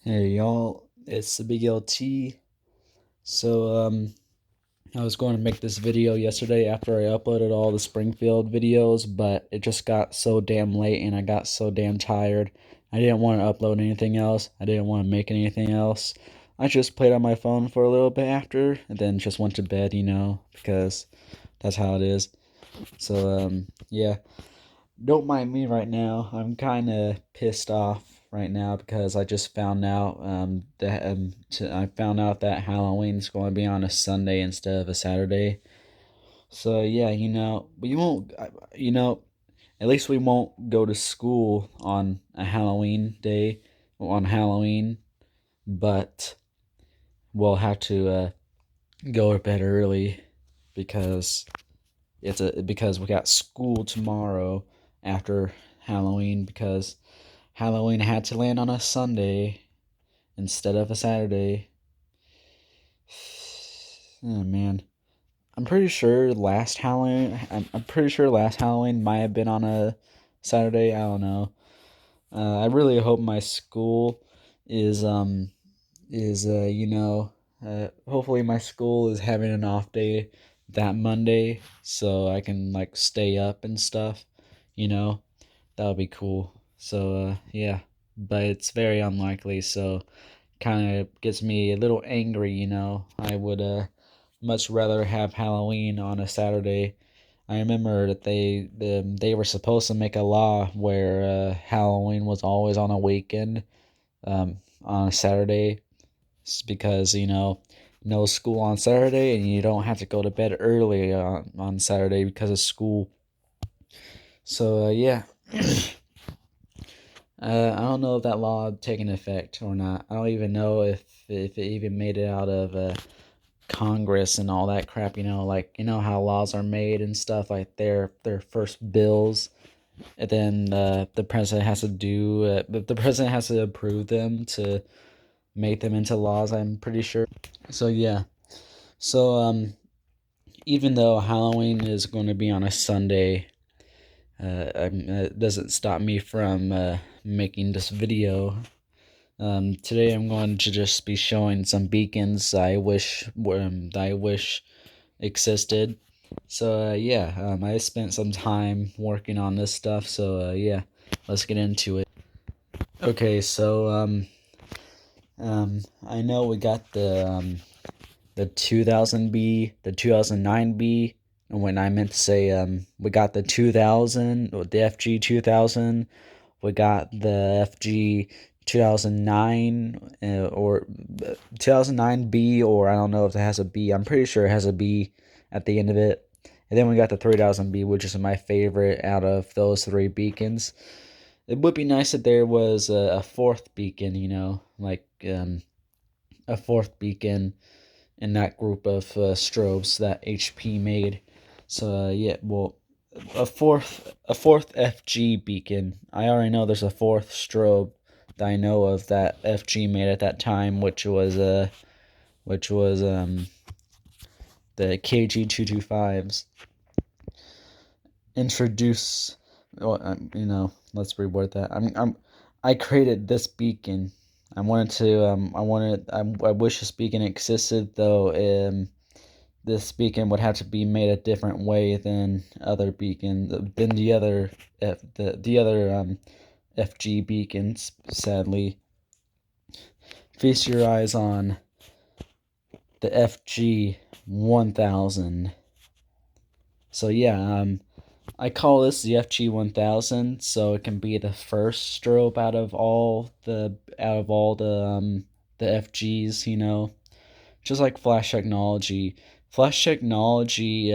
Hey y'all, it's the Big LT. So I was going to make this video yesterday after I uploaded all the Springfield videos, but it just got so damn late and I got so damn tired. I didn't want to upload anything else. I didn't want to make anything else. I just played on my phone for a little bit after and then just went to bed, because that's how it is. So yeah, don't mind me right now. I'm kind of pissed off right now because I just found out I found out that Halloween's going to be on a Sunday instead of a Saturday. So yeah, we won't. At least we won't go to school on a Halloween day on Halloween, but we'll have to go to bed early because because we got school tomorrow after Halloween because Halloween had to land on a Sunday instead of a Saturday. Oh man. I'm pretty sure last Halloween might have been on a Saturday. I don't know. I really hope my school is hopefully my school is having an off day that Monday so I can like stay up and stuff, you know. That would be cool. So yeah, but it's very unlikely, so kind of gets me a little angry. I would much rather have Halloween on a Saturday. I remember that they were supposed to make a law where Halloween was always on a weekend, on a Saturday, because no school on Saturday and you don't have to go to bed early on Saturday because of school. So yeah. I don't know if that law taken effect or not. I don't even know if it even made it out of Congress and all that crap. Like how laws are made and stuff, like their first bills, and then the president has to do the president has to approve them to make them into laws. I'm pretty sure. So yeah. So even though Halloween is going to be on a Sunday, it doesn't stop me from making this video. Today I'm going to just be showing some beacons I wish existed. So yeah, I spent some time working on this stuff. So yeah, let's get into it. Okay, so I know we got the 2000B, the 2009B, and when I meant to say we got the 2000 or the FG 2000, we got the FG 2009 or 2009B, or I don't know if it has a B. I'm pretty sure it has a B at the end of it. And then we got the 3000B, which is my favorite out of those three beacons. It would be nice if there was a fourth beacon, like a fourth beacon in that group of strobes that HP made. So yeah, well, a fourth FG beacon. I already know there's a fourth strobe that I know of that FG made at that time, which was the KG225s. Introduce, let's reword that. I created this beacon. I wish this beacon existed, though. This beacon would have to be made a different way than other beacon than the other FG beacons. Sadly, feast your eyes on the FG 1000. So yeah, I call this the FG 1000, so it can be the first strobe out of all the FGs. Just like Flash Technology. Flash Technology,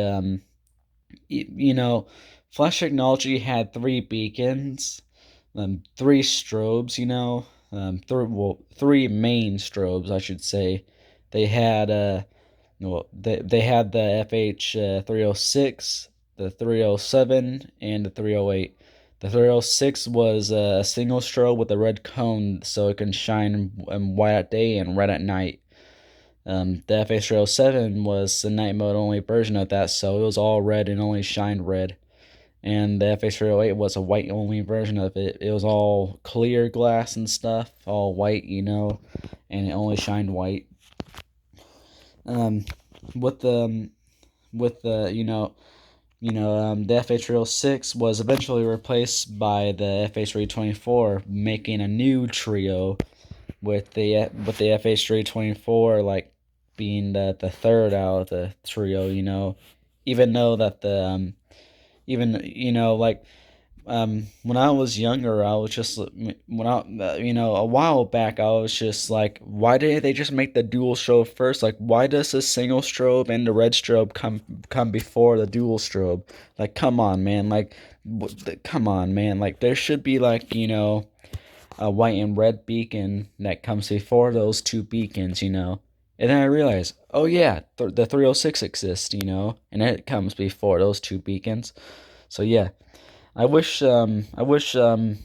you know, Flash Technology had three beacons, three strobes, three main strobes, I should say. They had they had the FH 306, the 307, and the 308. The 306 was a single strobe with a red cone, so it can shine white at day and red at night. The FH307 was the night mode only version of that, so it was all red and only shined red. and the FH308 was a white only version of it. It was all clear glass and stuff, all white, and it only shined white. Um, with the the FH306 was eventually replaced by the FH324, making a new trio with the FH324 like being the third out of the trio. Even though that the even like when I was younger, I was just when I a while back, I was just like, why didn't they just make the dual strobe first? Like, why does the single strobe and the red strobe come before the dual strobe? Like, come on, man. Like, come on, man. Like, there should be like a white and red beacon that comes before those two beacons. And then I realized, oh yeah, the 306 exists. And it comes before those two beacons. So yeah. I wish HP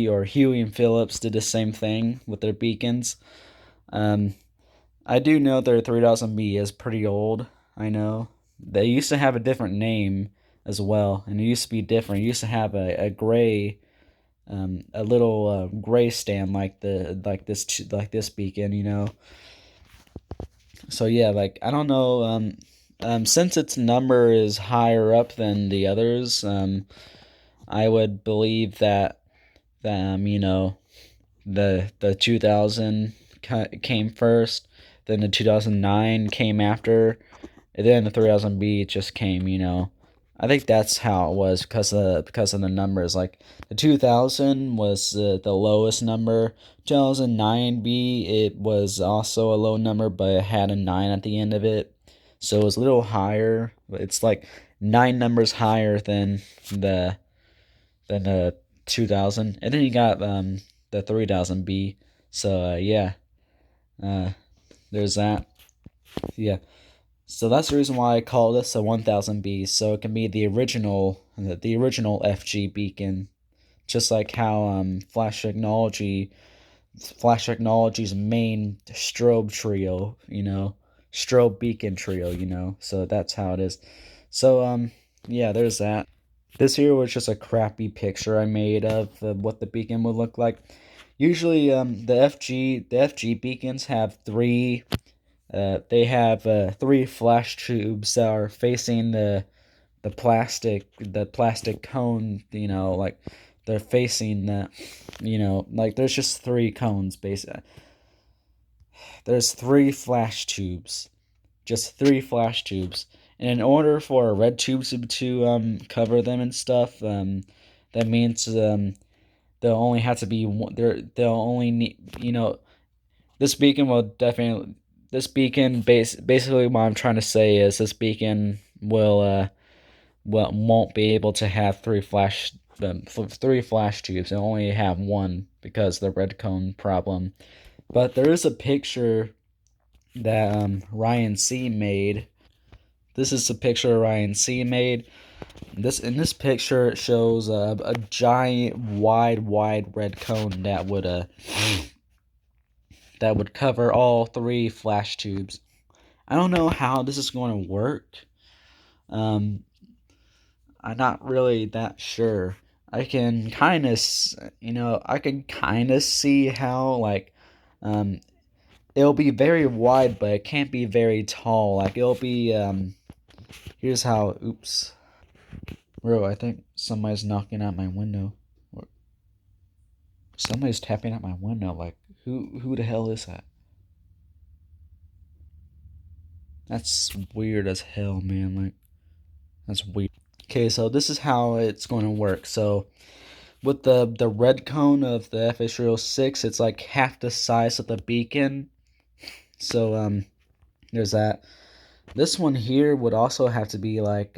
or Huey and Phillips did the same thing with their beacons. Um, I do know their 3000B is pretty old. I know they used to have a different name as well, and it used to be different. It used to have a gray, a little gray stand like this beacon. So yeah, like I don't know. Since its number is higher up than the others, I would believe that the 2000 came first, then the 2009 came after, and then the 3000B just came. I think that's how it was because of the numbers. Like the 2000 was the lowest number. 2009B, it was also a low number, but it had a 9 at the end of it, so it was a little higher. But it's like 9 numbers higher the than the 2000, and then you got the 3000B. So yeah, uh, there's that. Yeah, so that's the reason why I call this a 1000B, so it can be the original FG beacon, just like how Flash Technology's main strobe trio, strobe beacon trio, So that's how it is. So yeah, there's that. This here was just a crappy picture I made of what the beacon would look like. Usually, the FG beacons have three flash tubes that are facing the plastic cone. Like they're facing that. Like there's just three cones basically. There's three flash tubes, just three flash tubes. And in order for a red tube to cover them and stuff, that means they'll only have to be one. They'll only need this beacon will definitely this beacon basically what I'm trying to say is this beacon won't be able to have three flash tubes and only have one because of the red cone problem. But there is a picture that Ryan C made. This is a picture Ryan C made. In this picture, it shows a giant, wide red cone that would cover all three flash tubes. I don't know how this is going to work. Um, I'm not really that sure. I can kind of, see how um, it'll be very wide, but it can't be very tall. Like it'll be here's how. Oops. Bro, I think somebody's knocking at my window. Somebody's tapping at my window. Like, who the hell is that? That's weird as hell, man. Like, that's weird. Okay, so this is how it's going to work. So, with the red cone of the FH306, it's like half the size of the beacon. So, there's that. This one here would also have to be like,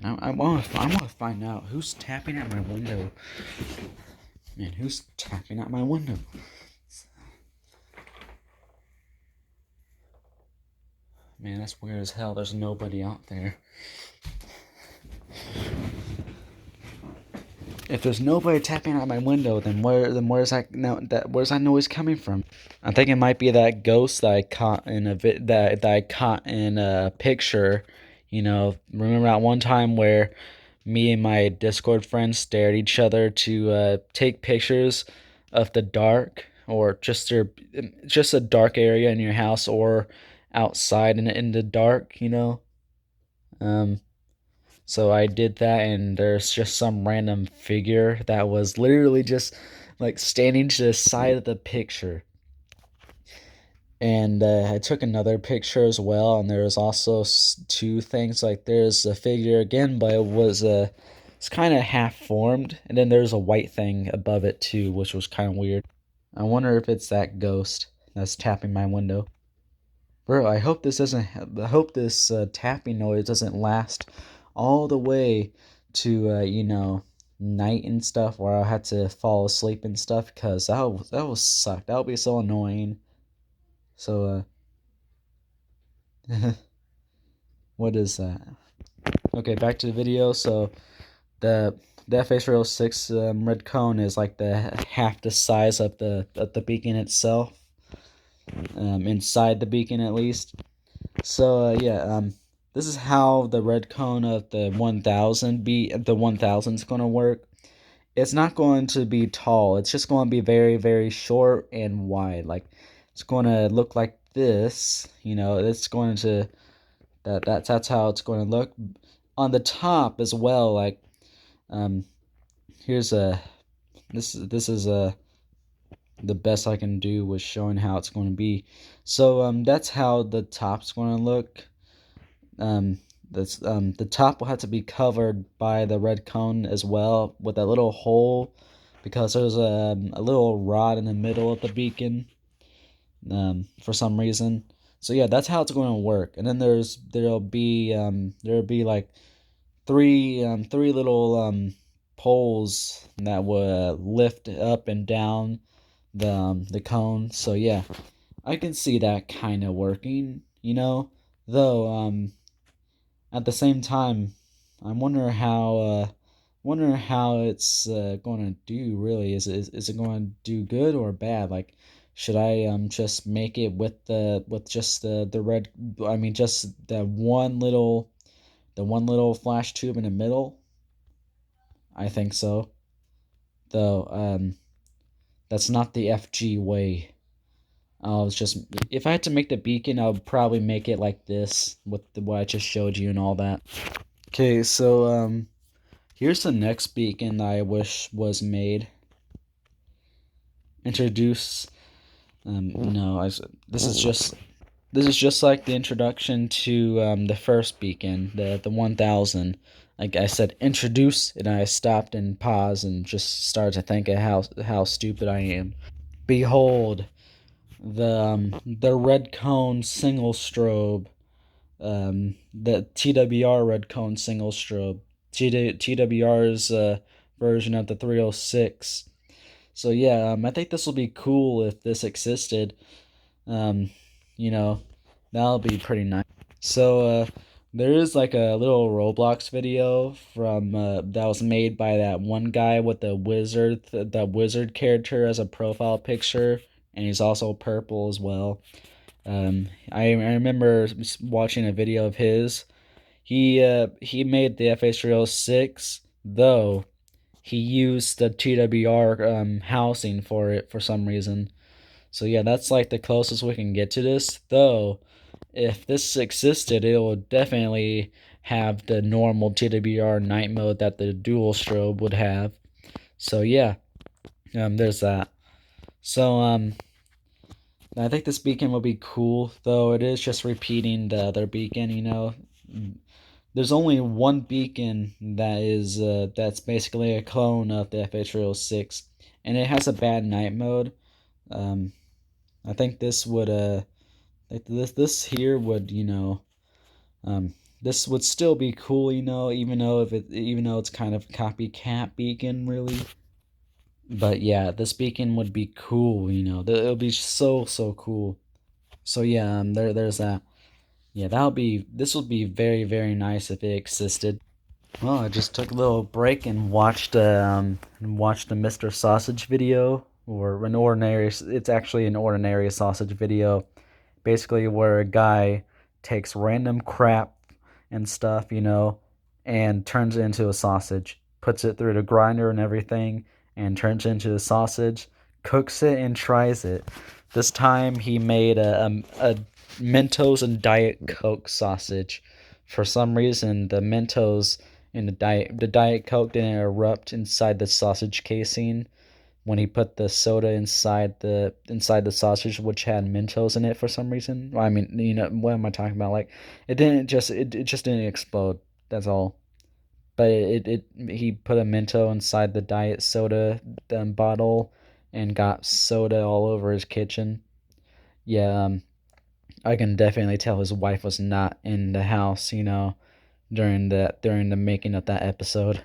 man, I want to find out who's tapping at my window. Man, who's tapping at my window? Man, that's weird as hell. There's nobody out there. If there's nobody tapping at my window, then where's that noise coming from? I think it might be that ghost that I caught in that I caught in a picture. You know, remember that one time where me and my Discord friends stared at each other to take pictures of the dark, or just a dark area in your house or outside in the dark. Um, so I did that, and there's just some random figure that was literally just like standing to the side of the picture. And I took another picture as well, and there was also two things. Like there's a figure again, but it's kind of half formed, and then there's a white thing above it too, which was kind of weird. I wonder if it's that ghost that's tapping my window. Bro, I hope this tapping noise doesn't last all the way to night and stuff, where I'll have to fall asleep and stuff, because that will suck. That would be so annoying. So what is that? Okay, back to the video. So the FH 6 red cone is like the half the size of the beacon itself, inside the beacon at least. So this is how the red cone of the 1000 is going to work. It's not going to be tall. It's just going to be very, very short and wide. Like it's going to look like this. It's going to that's how it's going to look on the top as well. Like here's a this is the best I can do with showing how it's going to be. So that's how the top's going to look. The top will have to be covered by the red cone as well, with a little hole, because there's a little rod in the middle of the beacon, for some reason. So yeah, that's how it's going to work. And then there'll be like three little poles that will lift up and down the cone. So yeah, I can see that kind of working, though at the same time, I'm wondering how it's going to do. Really, is it going to do good or bad? Like, should I just make it with just the red? I mean, just the one little flash tube in the middle. I think so. Though that's not the FG way. If I had to make the beacon, I would probably make it like this with what I just showed you and all that. Okay, so here's the next beacon that I wish was made. Introduce no, this is just like the introduction to the first beacon, the 1000. Like I said, introduce, and I stopped and paused and just started to think of how stupid I am. Behold, the red cone single strobe, the TWR red cone single strobe, TWR's version of the 306. So yeah, I think this will be cool if this existed. Um, that'll be pretty nice. So there is like a little Roblox video from that was made by that one guy with the wizard character as a profile picture, and he's also purple as well. I remember watching a video of his. He made the FH306, though he used the TWR housing for it for some reason. So yeah, that's like the closest we can get to this. Though, if this existed, it will definitely have the normal TWR night mode that the dual strobe would have. So yeah, there's that. So I think this beacon will be cool, though it is just repeating the other beacon. There's only one beacon that's basically a clone of the FH306, and it has a bad night mode. I think this would this here would this would still be cool, even though it's kind of copycat beacon, really. But yeah, this beacon would be cool, it would be so cool. So yeah, there's that. Yeah, this would be very, very nice if it existed. Well, I just took a little break and watched the Mr. Sausage video, or an ordinary. It's actually an ordinary sausage video, basically where a guy takes random crap and stuff, and turns it into a sausage, puts it through the grinder and everything, and turns it into a sausage, cooks it and tries it. This time he made a Mentos and Diet Coke sausage. For some reason, the Mentos and the Diet Coke didn't erupt inside the sausage casing when he put the soda inside the sausage, which had Mentos in it for some reason. I mean, what am I talking about? Like, it just didn't explode. That's all. But he put a Mento inside the diet soda bottle and got soda all over his kitchen. Yeah, I can definitely tell his wife was not in the house, during the making of that episode.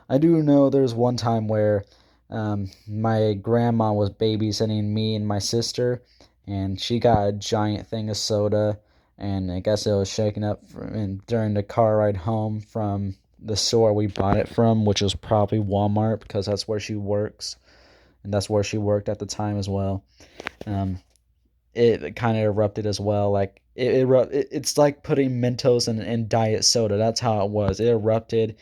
I do know there's one time where my grandma was babysitting me and my sister, and she got a giant thing of soda, and I guess it was shaken up during the car ride home from the store we bought it from, which was probably Walmart because that's where she works, and that's where she worked at the time as well. Um, it kind of erupted as well. Like it's like putting Mentos in diet soda. That's how it was. It erupted.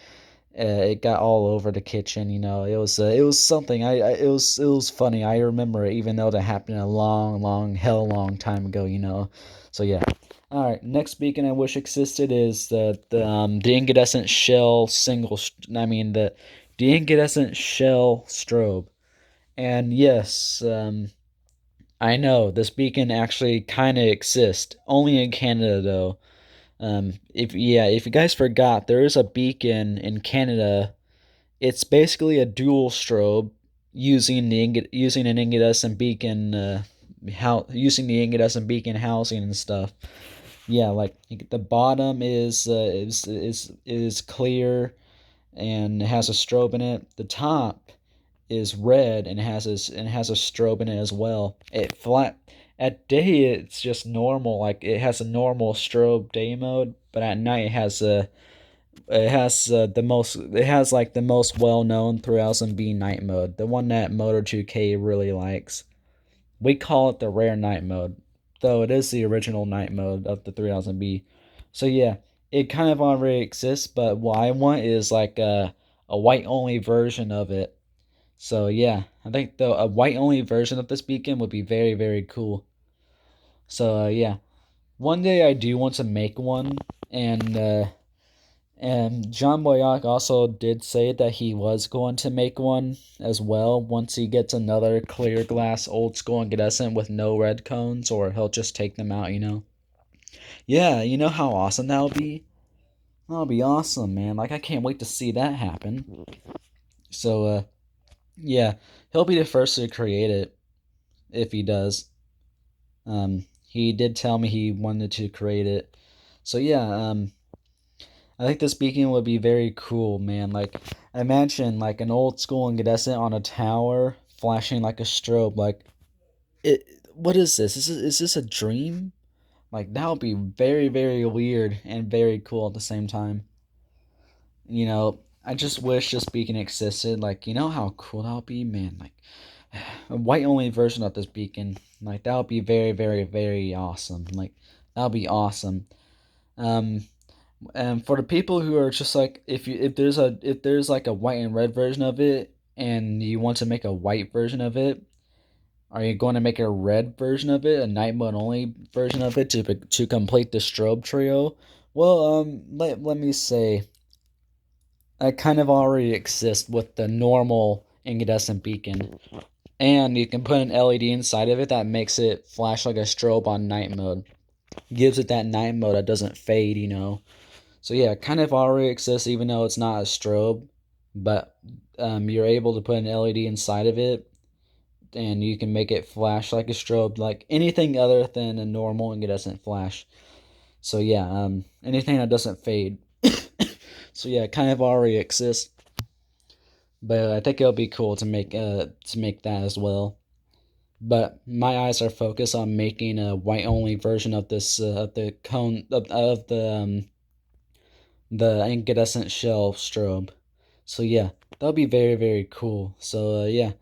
It got all over the kitchen. It was something. It was funny. I remember it, even though that happened a long, hell long time ago. So yeah. All right. Next beacon I wish existed is the incandescent shell the incandescent shell strobe. And yes, I know this beacon actually kind of exists, only in Canada though. If you guys forgot, there is a beacon in Canada. It's basically a dual strobe using an incandescent beacon, using the incandescent beacon housing and stuff. Yeah, like the bottom is clear and has a strobe in it. The top is red and has a strobe in it as well. At day it's just normal, like it has a normal strobe day mode, but at night it has like the most well known 3000B night mode, the one that Moto 2K really likes. We call it the rare night mode, though it is the original night mode of the 3000B. So yeah, it kind of already exists, but what I want is like a white only version of it. So yeah, I think a white only version of this beacon would be very, very cool. So yeah, one day I do want to make one, and John Boyack also did say that he was going to make one as well once he gets another clear glass old school incandescent with no red cones, or he'll just take them out. Yeah, you know how awesome that would be? That'll be awesome, man. Like, I can't wait to see that happen. So, yeah, he'll be the first to create it if he does. He did tell me he wanted to create it. So, yeah, I think this beacon would be very cool, man. Like, imagine like an old school incandescent on a tower flashing like a strobe. Like, it. What is this? Is this a dream? Like, that would be very, very weird and very cool at the same time. I just wish this beacon existed. Like, you know how cool that would be, man. Like, a white only version of this beacon. Like, that would be very, very, very awesome. Like, that would be awesome. Um, And for the people who are just like, if there's like a white and red version of it, and you want to make a white version of it, are you going to make a red version of it, a night mode only version of it to complete the strobe trio? Well, let me say, that kind of already exists with the normal incandescent beacon, and you can put an LED inside of it that makes it flash like a strobe on night mode. Gives it that night mode that doesn't fade. So yeah, kind of already exists even though it's not a strobe, but you're able to put an LED inside of it, and you can make it flash like a strobe, like anything other than a normal incandescent flash. So yeah, anything that doesn't fade. So yeah, it kind of already exists, but I think it'll be cool to make that as well. But my eyes are focused on making a white only version of this of the cone of the the incandescent shell strobe. So yeah, that'll be very, very cool. So yeah.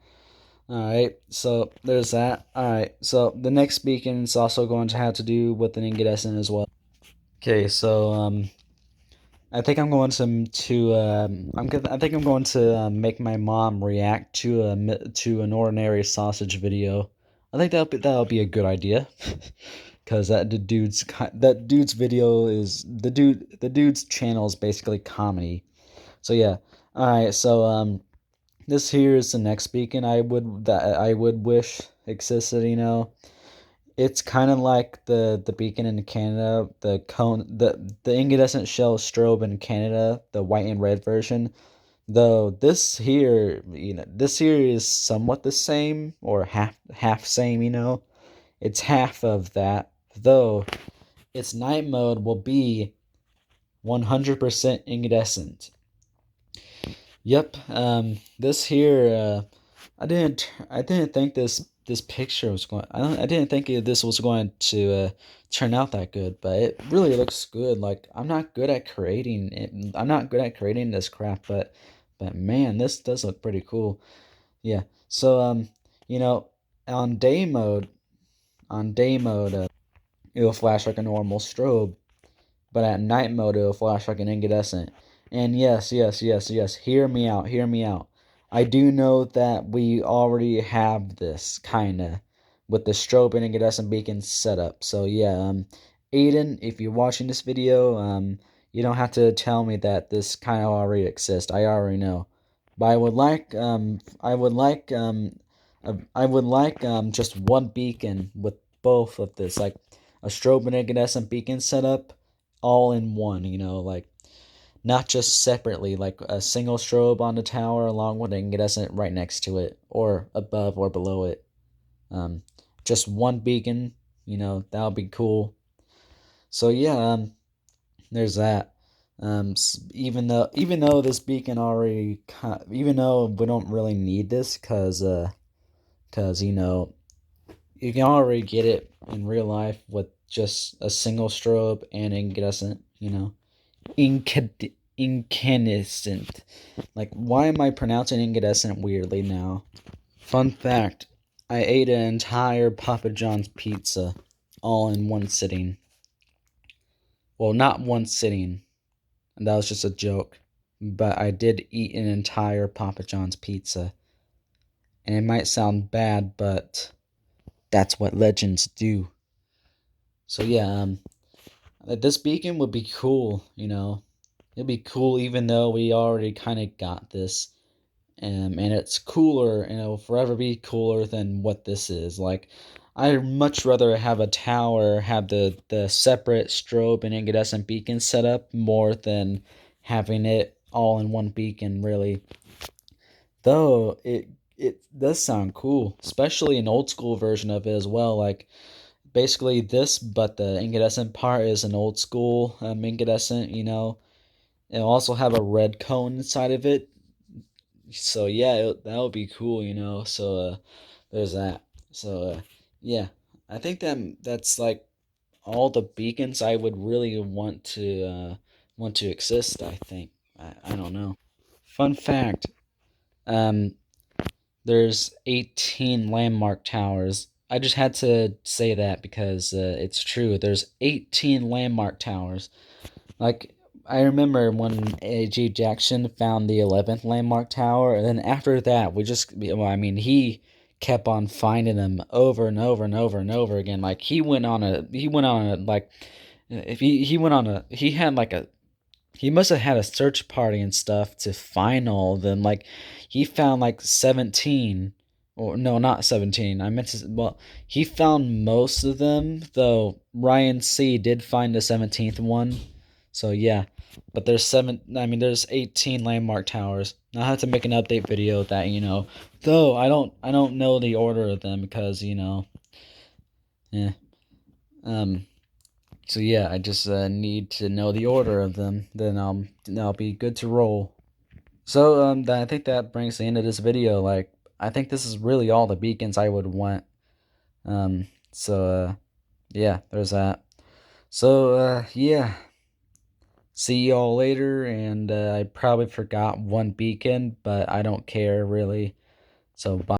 Alright, so there's that. Alright, so the next beacon is also going to have to do with an incandescent as well. Okay, so I think I'm going I think I'm going to make my mom react to an ordinary sausage video. I think that'll be a good idea, because that dude's video is the dude's channel is basically comedy. So yeah, all right. So this here is the next beacon I would wish existed. It's kind of like the beacon in Canada, the incandescent shell strobe in Canada, the white and red version. Though this here is somewhat the same, or half same. It's half of that. Though its night mode will be 100% incandescent. Yep. This here, I didn't think this picture was going. I didn't think this was going to turn out that good, but it really looks good. Like, I'm not good at creating it. I'm not good at creating this crap, but man, this does look pretty cool. Yeah. So you know, on day mode, it'll flash like a normal strobe, but at night mode it'll flash like an incandescent. And yes, yes, yes, yes, hear me out, hear me out. I do know that we already have this kinda with the strobe and incandescent beacon set up. So yeah, Aiden, if you're watching this video, you don't have to tell me that this kind of already exists. I already know. But I would like just one beacon with both of this, like a strobe and incandescent beacon setup all in one, like not just separately, like a single strobe on the tower along with an incandescent right next to it, or above or below it. Um, just one beacon, that would be cool. So yeah, there's that. Even though this beacon already, even though we don't really need this, cause you can already get it in real life with just a single strobe and incandescent, incandescent. Like, why am I pronouncing incandescent weirdly now? Fun fact, I ate an entire Papa John's pizza all in one sitting. Well, not one sitting. That was just a joke. But I did eat an entire Papa John's pizza. And it might sound bad, but that's what legends do. So yeah, this beacon would be cool, It'd be cool even though we already kind of got this. And it's cooler, and it'll forever be cooler than what this is. Like, I'd much rather have a tower have the separate strobe and incandescent beacon set up more than having it all in one beacon, really. Though it does sound cool, especially an old school version of it as well. Like, basically this, but the incandescent part is an old school incandescent. It'll also have a red cone inside of it. So yeah, that would be cool. So there's that. So yeah, I think that's like all the beacons I would really want to exist. I think I don't know. Fun fact: um, there's 18 landmark towers. I just had to say that because it's true. There's 18 landmark towers. Like, I remember when A.J. Jackson found the 11th landmark tower, and then after that, he kept on finding them over and over and over and over again. Like, he had like he must have had a search party and stuff to find all of them. Like, he found like 17, or no, not 17. He found most of them, though Ryan C did find the 17th one. So yeah, but there's 18 landmark towers. I have to make an update video that, though I don't know the order of them because, yeah. So yeah, I just need to know the order of them. Then I'll be good to roll. So I think that brings the end of this video. Like, I think this is really all the beacons I would want. So yeah, there's that. So yeah. see y'all later, and I probably forgot one beacon, but I don't care really. So bye.